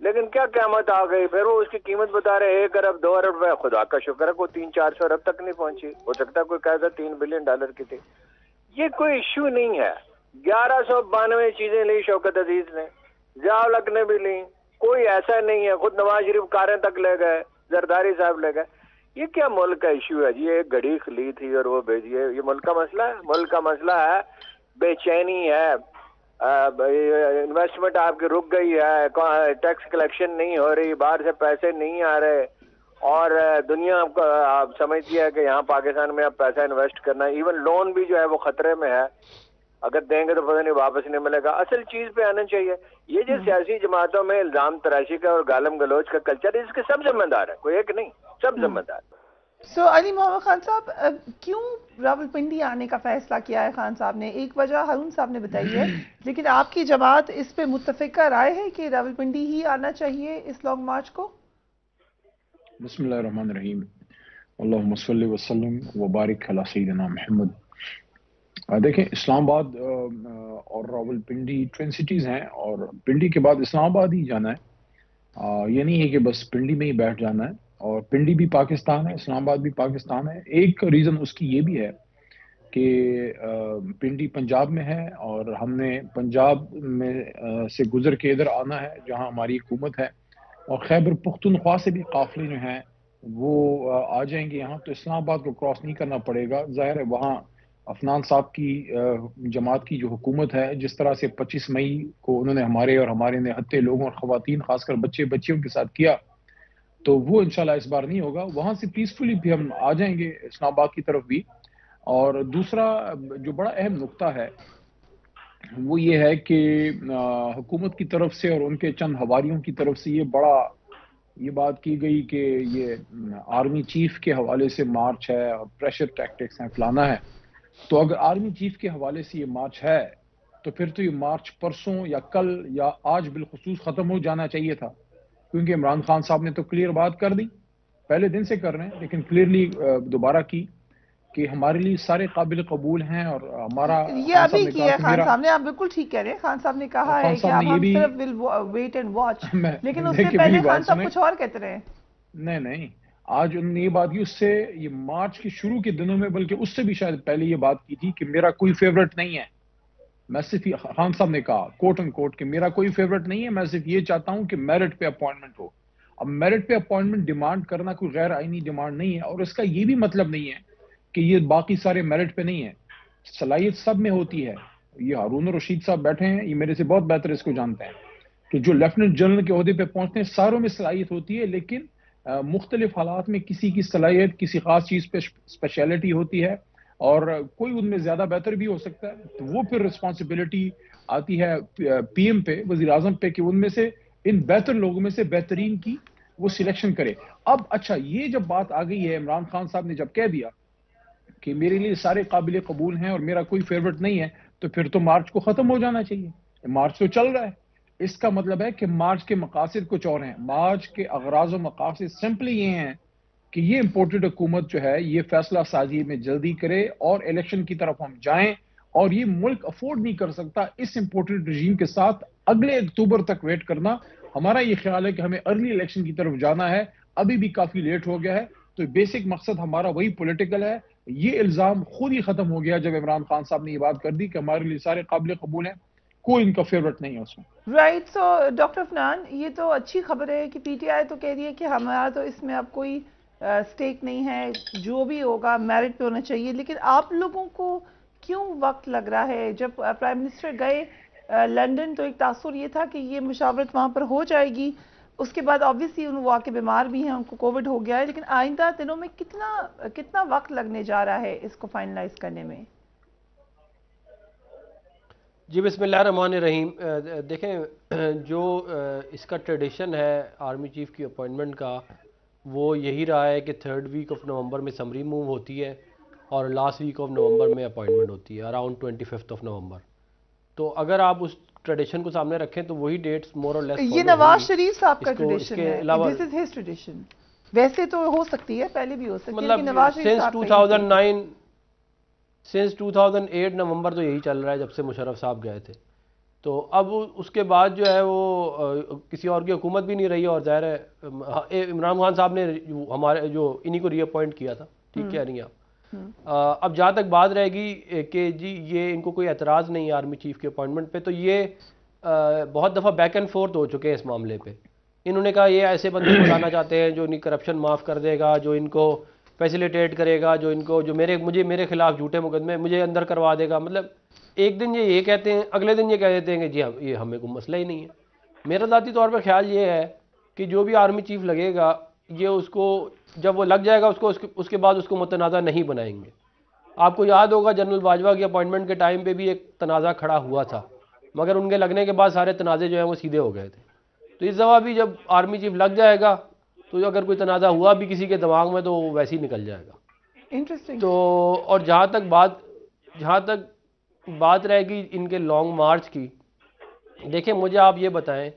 لیکن کیا قیامت آ گئی، پھر وہ اس کی قیمت بتا رہے 1 ارب 2 ارب روپے. خدا کا شکر ہے کوئی 300-400 ارب تک نہیں پہنچی، ہو سکتا ہے کوئی کہتا $3 بلین کی تھی. یہ کوئی ایشو نہیں ہے. 1192 چیزیں لی شوکت عزیز نے، ضیاء الحق نے بھی لی، کوئی ایسا نہیں ہے. خود نواز شریف کاریں تک لے گئے، زرداری صاحب لے گئے. یہ کیا ملک کا ایشو ہے جی؟ ایک گھڑی لی تھی اور وہ بھیجیے. یہ ملک کا مسئلہ ہے؟ ملک کا مسئلہ ہے بے چینی ہے، انویسٹمنٹ آپ کی رک گئی ہے، ٹیکس کلیکشن نہیں ہو رہی، باہر سے پیسے نہیں آ رہے، اور دنیا آپ سمجھتی ہے کہ یہاں پاکستان میں اب پیسہ انویسٹ کرنا ہے. ایون لون بھی جو ہے وہ خطرے میں ہے، اگر دیں گے تو پتہ نہیں واپس نہیں ملے گا. اصل چیز پہ آنا چاہیے. یہ جو سیاسی جماعتوں میں الزام تراشی کا اور گالم گلوچ کا کلچر ہے، اس کے سب ذمہ دار ہے، کوئی ایک نہیں، سب ذمہ دار. سو علی محمد خان صاحب، کیوں راولپنڈی آنے کا فیصلہ کیا ہے خان صاحب نے؟ ایک وجہ ہارون صاحب نے بتائی ہے، لیکن آپ کی جماعت اس پہ متفقہ رائے ہے کہ راولپنڈی ہی آنا چاہیے اس لانگ مارچ کو؟ بسم اللہ الرحمن الرحیم، اللہم صلی وسلم وبارک علی سیدنا محمد. دیکھیں، اسلام آباد اور راولپنڈی ٹوین سٹیز ہیں، اور پنڈی کے بعد اسلام آباد ہی جانا ہے. یہ نہیں ہے کہ بس پنڈی میں ہی بیٹھ جانا ہے. اور پنڈی بھی پاکستان ہے، اسلام آباد بھی پاکستان ہے. ایک ریزن اس کی یہ بھی ہے کہ پنڈی پنجاب میں ہے، اور ہم نے پنجاب میں سے گزر کے ادھر آنا ہے جہاں ہماری حکومت ہے، اور خیبر پختونخوا سے بھی قافلے جو ہیں وہ آ جائیں گے یہاں. تو اسلام آباد کو کراس نہیں کرنا پڑے گا. ظاہر ہے وہاں عفنان صاحب کی جماعت کی جو حکومت ہے، جس طرح سے 25 مئی کو انہوں نے ہمارے اور ہمارے نہتے لوگوں اور خواتین، خاص کر بچیوں کے ساتھ کیا، تو وہ انشاءاللہ اس بار نہیں ہوگا. وہاں سے پیسفلی بھی ہم آ جائیں گے اسلام آباد کی طرف بھی. اور دوسرا جو بڑا اہم نقطہ ہے وہ یہ ہے کہ حکومت کی طرف سے اور ان کے چند حواریوں کی طرف سے یہ بات کی گئی کہ یہ آرمی چیف کے حوالے سے مارچ ہے اور پریشر ٹیکٹکس ہیں، فلانا ہے. تو اگر آرمی چیف کے حوالے سے یہ مارچ ہے تو پھر تو یہ مارچ پرسوں یا کل یا آج بالخصوص ختم ہو جانا چاہیے تھا، کیونکہ عمران خان صاحب نے تو کلیئر بات کر دی، پہلے دن سے کر رہے ہیں، لیکن کلیئرلی دوبارہ کی کہ ہمارے لیے سارے قابل قبول ہیں. اور ہمارا یہ ابھی کی ہے خان صاحب نے، آپ بالکل ٹھیک کہہ رہے ہیں. خان صاحب نے کہا ہے کہ اب ہم صرف ول ویٹ اینڈ واچ، لیکن اس سے پہلے خان صاحب کچھ اور کہتے رہے. نہیں، آج انہوں نے یہ بات کی، اس سے یہ مارچ کے شروع کے دنوں میں، بلکہ اس سے بھی شاید پہلے یہ بات کی تھی کہ میرا کوئی فیورٹ نہیں ہے. میں صرف خان صاحب نے کہا کوٹ ان کوٹ کہ میرا کوئی فیورٹ نہیں ہے، میں صرف یہ چاہتا ہوں کہ میرٹ پہ اپوائنٹمنٹ ہو. اب میرٹ پہ اپوائنٹمنٹ ڈیمانڈ کرنا کوئی غیر آئینی ڈیمانڈ نہیں ہے، اور اس کا یہ بھی مطلب نہیں ہے کہ یہ باقی سارے میرٹ پہ نہیں ہے. صلاحیت سب میں ہوتی ہے. یہ ہارون رشید صاحب بیٹھے ہیں، یہ میرے سے بہت بہتر اس کو جانتے ہیں کہ جو لیفٹننٹ جنرل کے عہدے پہ پہنچتے ہیں ساروں میں صلاحیت ہوتی ہے، لیکن مختلف حالات میں کسی کی صلاحیت کسی خاص چیز پہ اسپیشلٹی ہوتی ہے، اور کوئی ان میں زیادہ بہتر بھی ہو سکتا ہے. تو وہ پھر رسپانسبلٹی آتی ہے پی ایم پہ، وزیر اعظم پہ، کہ ان میں سے ان بہتر لوگوں میں سے بہترین کی وہ سلیکشن کرے. اب اچھا، یہ جب بات آ گئی ہے، عمران خان صاحب نے جب کہہ دیا کہ میرے لیے سارے قابل قبول ہیں اور میرا کوئی فیورٹ نہیں ہے، تو پھر تو مارچ کو ختم ہو جانا چاہیے. مارچ تو چل رہا ہے. اس کا مطلب ہے کہ مارچ کے مقاصد کچھ اور ہیں. مارچ کے اغراض و مقاصد سمپلی یہ ہیں کہ یہ امپورٹڈ حکومت جو ہے یہ فیصلہ سازی میں جلدی کرے اور الیکشن کی طرف ہم جائیں. اور یہ ملک افورڈ نہیں کر سکتا اس امپورٹڈ رجیم کے ساتھ اگلے اکتوبر تک ویٹ کرنا. ہمارا یہ خیال ہے کہ ہمیں ارلی الیکشن کی طرف جانا ہے، ابھی بھی کافی لیٹ ہو گیا ہے. تو بیسک مقصد ہمارا وہی پولیٹیکل ہے. یہ الزام خود ہی ختم ہو گیا جب عمران خان صاحب نے یہ بات کر دی کہ ہمارے لیے سارے قابل قبول ہیں، کوئی ان کا فیورٹ نہیں ہے اس میں. رائٹ. سو ڈاکٹر عفنان، یہ تو اچھی خبر ہے کہ پی ٹی آئی تو کہہ رہی ہے کہ ہمارا تو اس میں اب کوئی سٹیک نہیں ہے، جو بھی ہوگا میرٹ پہ ہونا چاہیے. لیکن آپ لوگوں کو کیوں وقت لگ رہا ہے؟ جب پرائم منسٹر گئے لنڈن تو ایک تاثر یہ تھا کہ یہ مشاورت وہاں پر ہو جائے گی. اس کے بعد آبویسلی وہ آ کے بیمار بھی ہیں، ان کو کووڈ ہو گیا ہے. لیکن آئندہ دنوں میں کتنا وقت لگنے جا رہا ہے اس کو فائنلائز کرنے میں؟ جی بسم اللہ الرحمن الرحیم. دیکھیں، جو اس کا ٹریڈیشن ہے آرمی چیف کی اپوائنٹمنٹ کا، وہ یہی رہا ہے کہ 3rd ویک آف نومبر میں سمری موو ہوتی ہے اور لاسٹ ویک آف نومبر میں اپوائنٹمنٹ ہوتی ہے، اراؤنڈ 25 آف نومبر. تو اگر آپ اس ٹریڈیشن کو سامنے رکھیں تو وہی ڈیٹس مور اور لیس. یہ نواز شریف صاحب کا ٹریڈیشن ہے، دس از ہز ٹریڈیشن. ویسے تو ہو سکتی ہے، پہلے بھی ہو سکتی ہے، لیکن نواز شریف سنس 2008 نومبر تو یہی چل رہا ہے جب سے مشرف صاحب گئے تھے. تو اب اس کے بعد جو ہے وہ کسی اور کی حکومت بھی نہیں رہی، اور ظاہر ہے عمران خان صاحب نے ہمارے جو انہی کو ری اپوائنٹ کیا تھا، ٹھیک کہہ رہی ہیں آپ۔ اب جہاں تک بات رہے گی کہ جی یہ ان کو کوئی اعتراض نہیں ہے آرمی چیف کے اپوائنٹمنٹ پہ، تو یہ بہت دفعہ بیک اینڈ فورتھ ہو چکے ہیں اس معاملے پہ۔ انہوں نے کہا یہ ایسے بندے کو لانا چاہتے ہیں جو ان کی کرپشن معاف کر دے گا، جو ان کو فیسیلیٹیٹ کرے گا، جو ان کو جو میرے خلاف جھوٹے مقدمے مجھے اندر کروا دے گا۔ مطلب ایک دن یہ کہتے ہیں، اگلے دن یہ کہہ دیتے ہیں کہ جی یہ ہمیں کوئی مسئلہ ہی نہیں ہے۔ میرا ذاتی طور پہ خیال یہ ہے کہ جو بھی آرمی چیف لگے گا، یہ اس کو جب وہ لگ جائے گا اس کے بعد اس کو متنازع نہیں بنائیں گے۔ آپ کو یاد ہوگا جنرل باجوہ کی اپوائنٹمنٹ کے ٹائم پہ بھی ایک تنازع کھڑا ہوا تھا، مگر ان کے لگنے کے بعد سارے تنازع جو ہیں وہ سیدھے ہو گئے تھے۔ تو اس دفعہ بھی جب آرمی چیف لگ جائے گا تو اگر کوئی تنازع ہوا بھی کسی کے دماغ میں تو وہ ویسے ہی نکل جائے گا۔ انٹرسٹنگ۔ تو اور جہاں تک بات رہے گی ان کے لانگ مارچ کی، دیکھیں مجھے آپ یہ بتائیں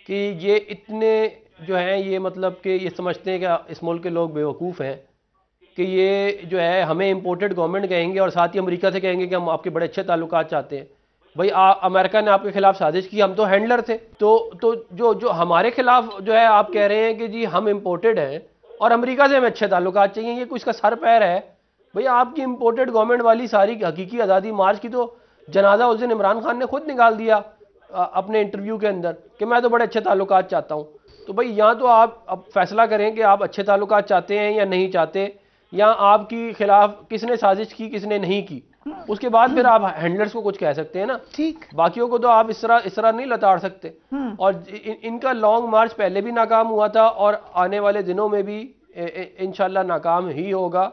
کہ یہ اتنے جو ہیں یہ مطلب کہ یہ سمجھتے ہیں کہ اس ملک کے لوگ بیوقوف ہیں کہ یہ جو ہے ہمیں امپورٹڈ گورنمنٹ کہیں گے اور ساتھ ہی امریکہ سے کہیں گے کہ ہم آپ کے بڑے اچھے تعلقات چاہتے ہیں۔ بھائی امریکہ نے آپ کے خلاف سازش کی، ہم تو ہینڈلر تھے، تو جو ہمارے خلاف جو ہے آپ کہہ رہے ہیں کہ جی ہم امپورٹڈ ہیں اور امریکہ سے ہمیں اچھے تعلقات چاہیے، یہ کچھ کا سر پیر ہے؟ بھئی آپ کی امپورٹڈ گورنمنٹ والی ساری حقیقی آزادی مارچ کی تو جنازہ اس دن عمران خان نے خود نکال دیا اپنے انٹرویو کے اندر کہ میں تو بڑے اچھے تعلقات چاہتا ہوں۔ تو بھئی یہاں تو آپ اب فیصلہ کریں کہ آپ اچھے تعلقات چاہتے ہیں یا نہیں چاہتے، یا آپ کی خلاف کس نے سازش کی کس نے نہیں کی، اس کے بعد پھر آپ ہینڈلرز کو کچھ کہہ سکتے ہیں نا، ٹھیک۔ باقیوں کو تو آپ اس طرح نہیں لتاڑ سکتے۔ اور ان کا لانگ مارچ پہلے بھی ناکام ہوا تھا اور آنے والے دنوں میں بھی انشاءاللہ ناکام ہی ہوگا۔